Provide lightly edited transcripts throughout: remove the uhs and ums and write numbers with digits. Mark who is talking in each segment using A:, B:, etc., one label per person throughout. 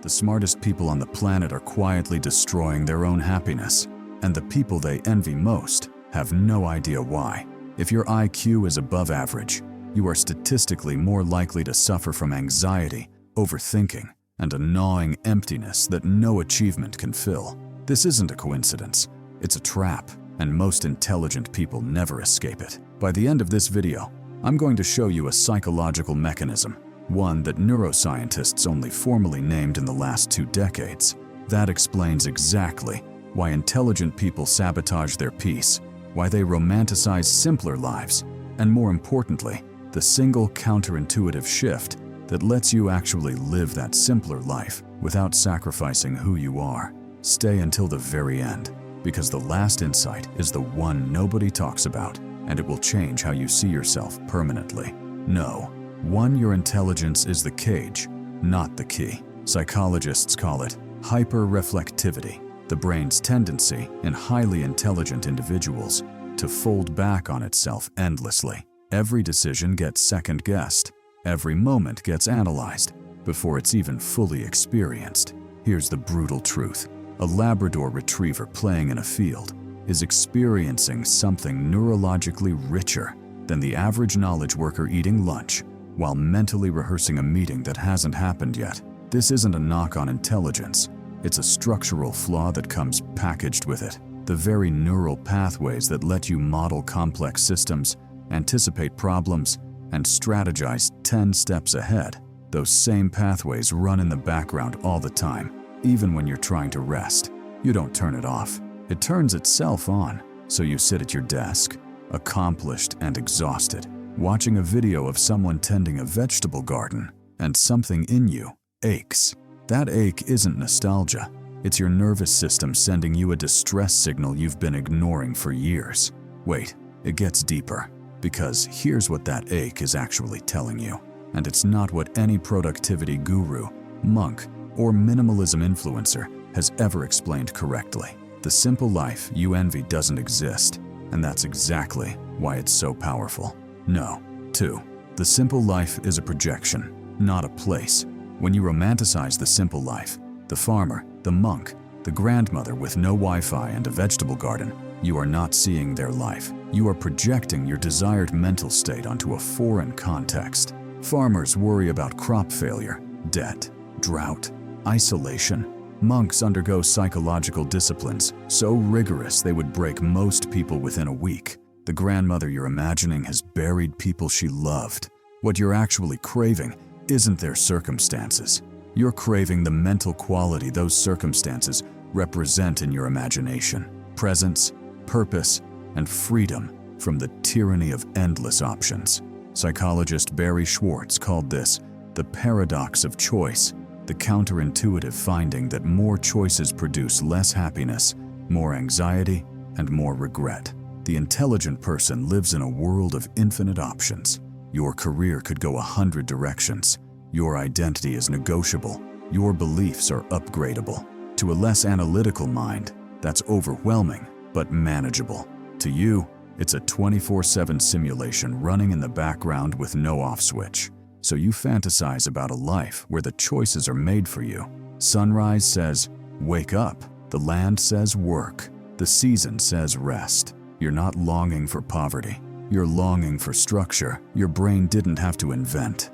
A: The smartest people on the planet are quietly destroying their own happiness, and the people they envy most have no idea why. If your IQ is above average, you are statistically more likely to suffer from anxiety, overthinking, and a gnawing emptiness that no achievement can fill. This isn't a coincidence, it's a trap, and most intelligent people never escape it. By the end of this video, I'm going to show you a psychological mechanism, one that neuroscientists only formally named in the last 2 decades. That explains exactly why intelligent people sabotage their peace, why they romanticize simpler lives, and more importantly, the single counterintuitive shift that lets you actually live that simpler life without sacrificing who you are. Stay until the very end, because the last insight is the one nobody talks about, and it will change how you see yourself permanently. No. 1. Your intelligence is the cage, not the key. Psychologists call it hyper-reflectivity, the brain's tendency in highly intelligent individuals to fold back on itself endlessly. Every decision gets second-guessed. Every moment gets analyzed before it's even fully experienced. Here's the brutal truth. A Labrador retriever playing in a field is experiencing something neurologically richer than the average knowledge worker eating lunch while mentally rehearsing a meeting that hasn't happened yet. This isn't a knock on intelligence. It's a structural flaw that comes packaged with it. The very neural pathways that let you model complex systems, anticipate problems, and strategize 10 steps ahead. Those same pathways run in the background all the time, even when you're trying to rest. You don't turn it off. It turns itself on, so you sit at your desk, accomplished and exhausted, watching a video of someone tending a vegetable garden, and something in you aches. That ache isn't nostalgia. It's your nervous system sending you a distress signal you've been ignoring for years. Wait, it gets deeper, because here's what that ache is actually telling you. And it's not what any productivity guru, monk, or minimalism influencer has ever explained correctly. The simple life you envy doesn't exist, and that's exactly why it's so powerful. No. 2. The simple life is a projection, not a place. When you romanticize the simple life, the farmer, the monk, the grandmother with no Wi-Fi and a vegetable garden, you are not seeing their life. You are projecting your desired mental state onto a foreign context. Farmers worry about crop failure, debt, drought, isolation. Monks undergo psychological disciplines so rigorous they would break most people within a week. The grandmother you're imagining has buried people she loved. What you're actually craving isn't their circumstances. You're craving the mental quality those circumstances represent in your imagination. Presence, purpose, and freedom from the tyranny of endless options. Psychologist Barry Schwartz called this the paradox of choice, the counterintuitive finding that more choices produce less happiness, more anxiety, and more regret. The intelligent person lives in a world of infinite options. Your career could go 100 directions. Your identity is negotiable. Your beliefs are upgradable. To a less analytical mind, that's overwhelming but manageable. To you, it's a 24/7 simulation running in the background with no off switch. So you fantasize about a life where the choices are made for you. Sunrise says, wake up. The land says work. The season says rest. You're not longing for poverty. You're longing for structure your brain didn't have to invent.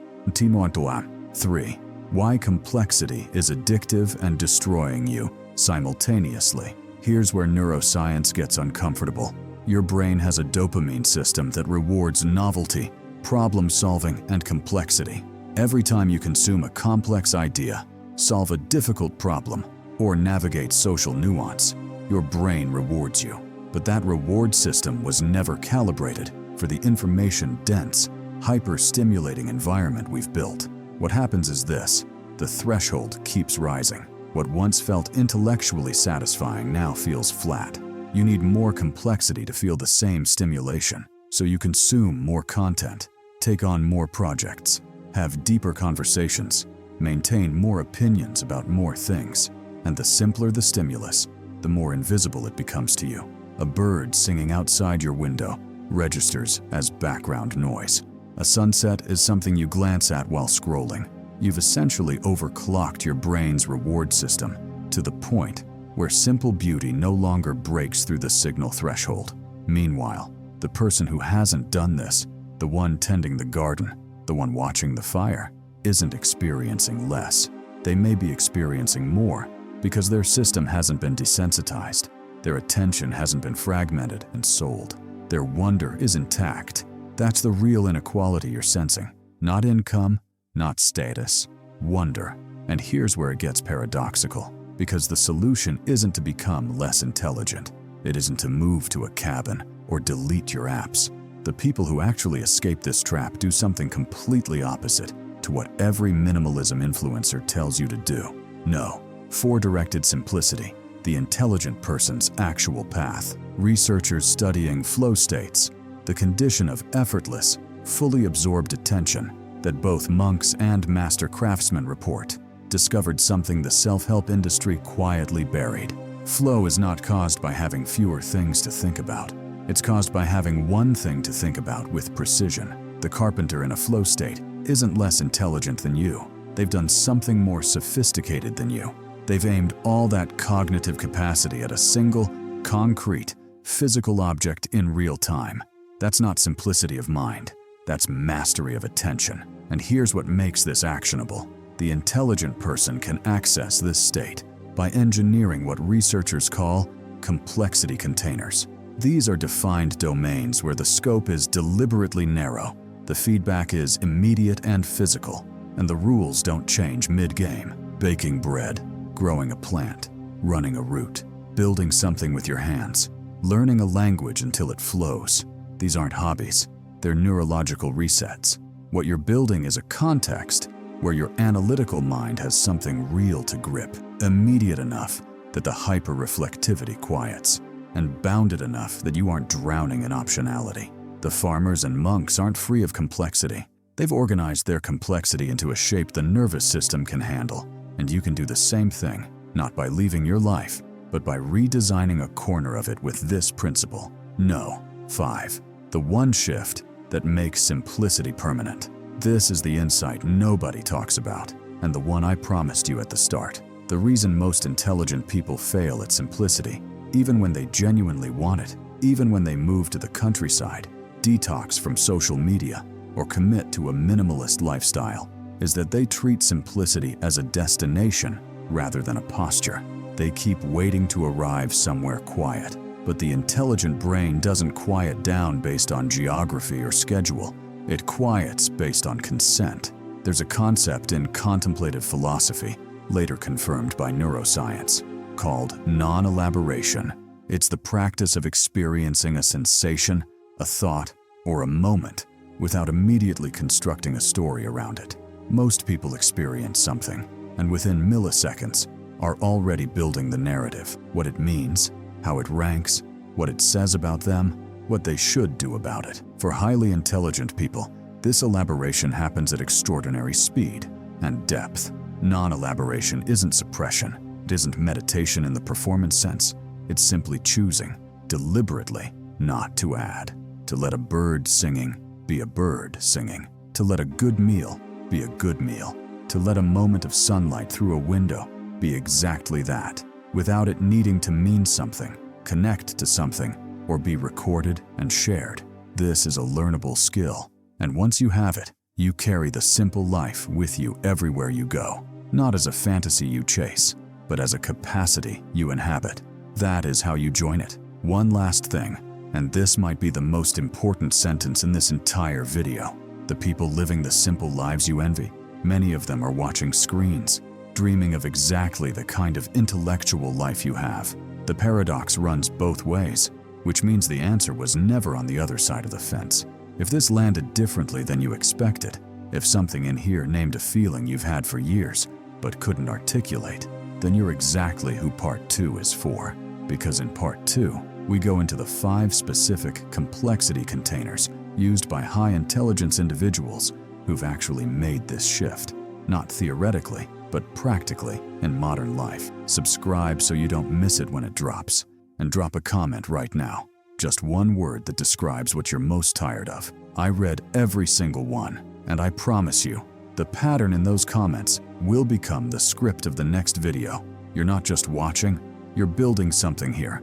A: 3. Why complexity is addictive and destroying you simultaneously. Here's where neuroscience gets uncomfortable. Your brain has a dopamine system that rewards novelty, problem solving, and complexity. Every time you consume a complex idea, solve a difficult problem, or navigate social nuance, your brain rewards you. But that reward system was never calibrated for the information-dense, hyper-stimulating environment we've built. What happens is this: the threshold keeps rising. What once felt intellectually satisfying now feels flat. You need more complexity to feel the same stimulation, so you consume more content, take on more projects, have deeper conversations, maintain more opinions about more things. And the simpler the stimulus, the more invisible it becomes to you. A bird singing outside your window registers as background noise. A sunset is something you glance at while scrolling. You've essentially overclocked your brain's reward system to the point where simple beauty no longer breaks through the signal threshold. Meanwhile, the person who hasn't done this, the one tending the garden, the one watching the fire, isn't experiencing less. They may be experiencing more because their system hasn't been desensitized, their attention hasn't been fragmented and sold. Their wonder is intact. That's the real inequality you're sensing. Not income, not status, wonder. And here's where it gets paradoxical, because the solution isn't to become less intelligent. It isn't to move to a cabin or delete your apps. The people who actually escape this trap do something completely opposite to what every minimalism influencer tells you to do. No, forward-directed simplicity, the intelligent person's actual path. Researchers studying flow states, the condition of effortless, fully absorbed attention that both monks and master craftsmen report, discovered something the self-help industry quietly buried. Flow is not caused by having fewer things to think about. It's caused by having one thing to think about with precision. The carpenter in a flow state isn't less intelligent than you. They've done something more sophisticated than you. They've aimed all that cognitive capacity at a single, concrete, physical object in real time. That's not simplicity of mind. That's mastery of attention. And here's what makes this actionable. The intelligent person can access this state by engineering what researchers call complexity containers. These are defined domains where the scope is deliberately narrow, the feedback is immediate and physical, and the rules don't change mid-game. Baking bread, growing a plant, running a route, building something with your hands, learning a language until it flows. These aren't hobbies, they're neurological resets. What you're building is a context where your analytical mind has something real to grip, immediate enough that the hyper-reflectivity quiets, and bounded enough that you aren't drowning in optionality. The farmers and monks aren't free of complexity. They've organized their complexity into a shape the nervous system can handle, and you can do the same thing, not by leaving your life, but by redesigning a corner of it with this principle. No. 5. The one shift that makes simplicity permanent. This is the insight nobody talks about, and the one I promised you at the start. The reason most intelligent people fail at simplicity, even when they genuinely want it, even when they move to the countryside, detox from social media, or commit to a minimalist lifestyle, is that they treat simplicity as a destination rather than a posture. They keep waiting to arrive somewhere quiet. But the intelligent brain doesn't quiet down based on geography or schedule. It quiets based on consent. There's a concept in contemplative philosophy, later confirmed by neuroscience, called non-elaboration. It's the practice of experiencing a sensation, a thought, or a moment without immediately constructing a story around it. Most people experience something, and within milliseconds are already building the narrative, what it means, how it ranks, what it says about them, what they should do about it. For highly intelligent people, this elaboration happens at extraordinary speed and depth. Non-elaboration isn't suppression. It isn't meditation in the performance sense. It's simply choosing, deliberately, not to add. To let a bird singing be a bird singing. To let a good meal be a good meal. To let a moment of sunlight through a window be exactly that, without it needing to mean something, connect to something, or be recorded and shared. This is a learnable skill, and once you have it, you carry the simple life with you everywhere you go, not as a fantasy you chase, but as a capacity you inhabit. That is how you join it. One last thing, and this might be the most important sentence in this entire video. The people living the simple lives you envy, many of them are watching screens, dreaming of exactly the kind of intellectual life you have. The paradox runs both ways, which means the answer was never on the other side of the fence. If this landed differently than you expected, if something in here named a feeling you've had for years but couldn't articulate, then you're exactly who Part 2 is for. Because in Part 2, we go into the 5 specific complexity containers used by high-intelligence individuals who've actually made this shift, not theoretically, but practically in modern life. Subscribe so you don't miss it when it drops, and drop a comment right now. Just one word that describes what you're most tired of. I read every single one, and I promise you, The pattern in those comments will become the script of the next video. You're not just watching, you're building something here.